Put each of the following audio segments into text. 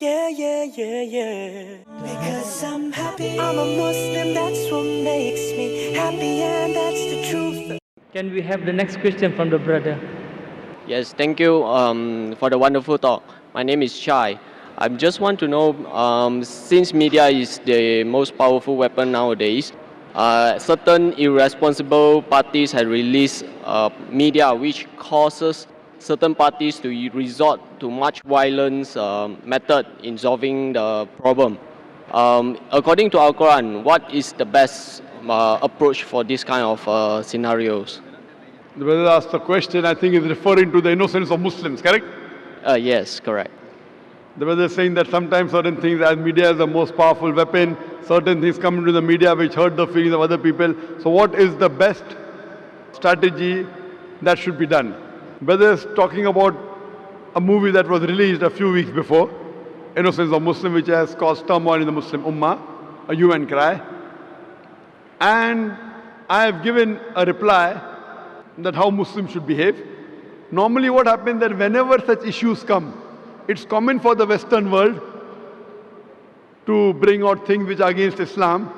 Yeah, yeah, yeah, yeah. Because I'm happy. I'm a Muslim, that's what makes me happy, and that's the truth. Can we have the next question from the brother? Yes, thank you for the wonderful talk. My name is Shai. I just want to know, since media is the most powerful weapon nowadays, certain irresponsible parties have released media which causes certain parties to resort to much violence method in solving the problem. According to Al Quran, what is the best approach for this kind of scenarios? The brother asked the question, I think is referring to the innocence of Muslims, correct? Yes, correct. The brother is saying that sometimes certain things, as media is the most powerful weapon, certain things come into the media which hurt the feelings of other people. So what is the best strategy that should be done? Brother is talking about a movie that was released a few weeks before, Innocence of Muslim, which has caused turmoil in the Muslim Ummah, a hue and cry. And I have given a reply that how Muslims should behave. Normally what happens that whenever such issues come, it's common for the Western world to bring out things which are against Islam.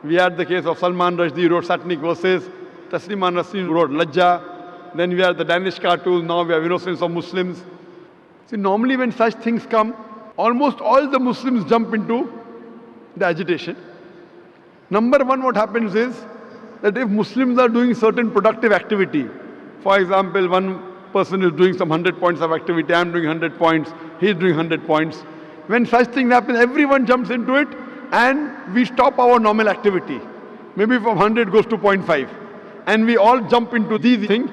We had the case of Salman Rushdie wrote satanic verses, Taslima Nasreen wrote Lajja, then we had the Danish cartoons, now we have Innocence of Muslims. See, normally when such things come, almost all the Muslims jump into the agitation. Number one, what happens is that if Muslims are doing certain productive activity, for example, one person is doing some 100 points of activity, I'm doing 100 points, he's doing 100 points. When such things happen, everyone jumps into it and we stop our normal activity. Maybe from 100 goes to 0.5. And we all jump into these things.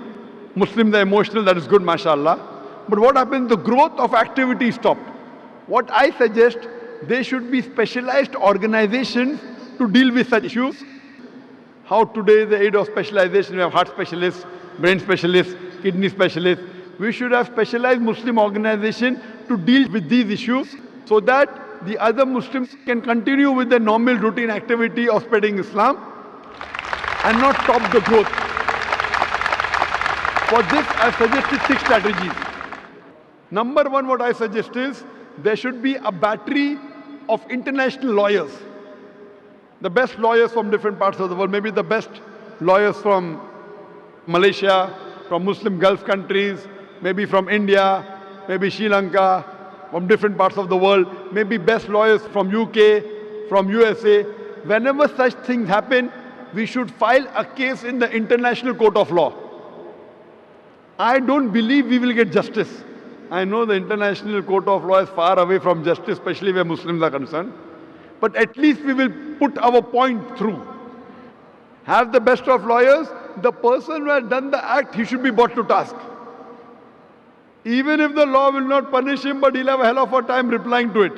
Muslims are emotional, that is good, mashallah. But what happens, the growth of activity stopped. What I suggest, there should be specialized organizations to deal with such issues. How today, the aid of specialization, we have heart specialists, brain specialists, kidney specialists. We should have specialized Muslim organization to deal with these issues so that the other Muslims can continue with their normal routine activity of spreading Islam and not stop the growth. For this, I suggested 6 strategies. Number one, what I suggest is there should be a battery of international lawyers. The best lawyers from different parts of the world, maybe the best lawyers from Malaysia, from Muslim Gulf countries, maybe from India, maybe Sri Lanka, from different parts of the world, maybe best lawyers from UK, from USA. Whenever such things happen, we should file a case in the International Court of Law. I don't believe we will get justice. I know the International Court of Law is far away from justice, especially where Muslims are concerned. But at least we will put our point through. Have the best of lawyers. The person who has done the act, he should be brought to task. Even if the law will not punish him, but he'll have a hell of a time replying to it.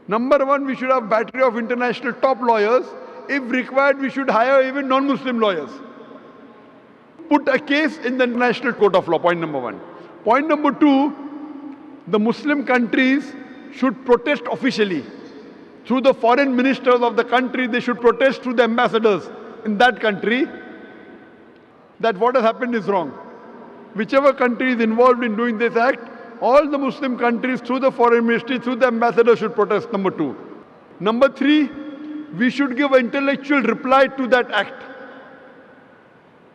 Number one, we should have battery of international top lawyers. If required, we should hire even non-Muslim lawyers. Put a case in the International Court of Law, point number one. Point number two, the Muslim countries should protest officially. Through the foreign ministers of the country, they should protest through the ambassadors in that country that what has happened is wrong. Whichever country is involved in doing this act, all the Muslim countries through the foreign ministry, through the ambassador should protest, number two. Number three, we should give an intellectual reply to that act.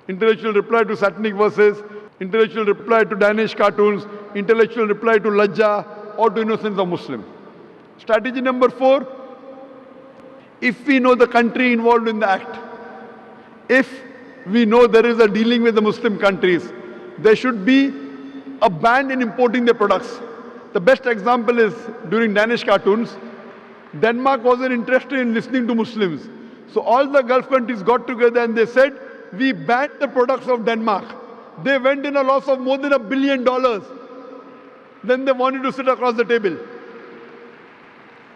Intellectual reply to satanic verses, intellectual reply to Danish cartoons, intellectual reply to Lajja or to Innocence of Muslim. Strategy number 4, if we know the country involved in the act, if we know there is a dealing with the Muslim countries, there should be a ban in importing their products. The best example is during Danish cartoons, Denmark wasn't interested in listening to Muslims. So all the Gulf countries got together and they said, we banned the products of Denmark. They went in a loss of more than $1 billion. Then they wanted to sit across the table.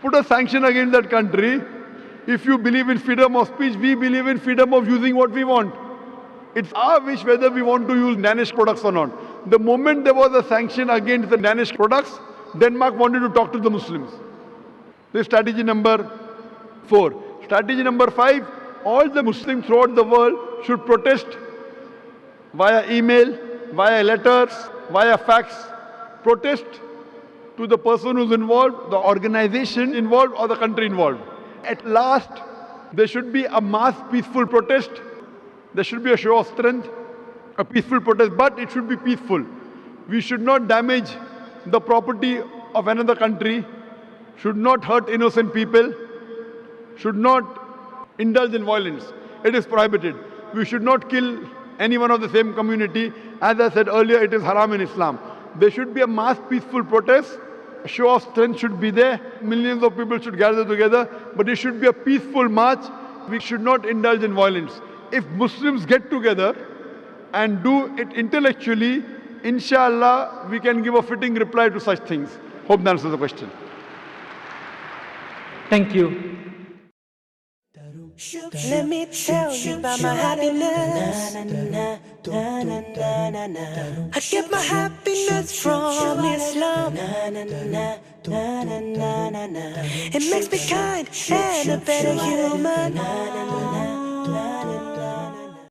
Put a sanction against that country. If you believe in freedom of speech, we believe in freedom of using what we want. It's our wish whether we want to use Danish products or not. The moment there was a sanction against the Danish products, Denmark wanted to talk to the Muslims. This is strategy number 4. Strategy number 5, all the Muslims throughout the world should protest via email, via letters, via fax. Protest to the person who's involved, the organization involved, or the country involved. At last, there should be a mass peaceful protest. There should be a show of strength, a peaceful protest, but it should be peaceful. We should not damage the property of another country, should not hurt innocent people, should not indulge in violence. It is prohibited. We should not kill anyone of the same community. As I said earlier, it is haram in Islam. There should be a mass peaceful protest. A show of strength should be there. Millions of people should gather together, but it should be a peaceful march. We should not indulge in violence. If Muslims get together and do it intellectually, inshallah, we can give a fitting reply to such things. Hope that answers the question. Thank you. Let me tell you about my happiness. I get my happiness from Islam. It makes me kind and a better human.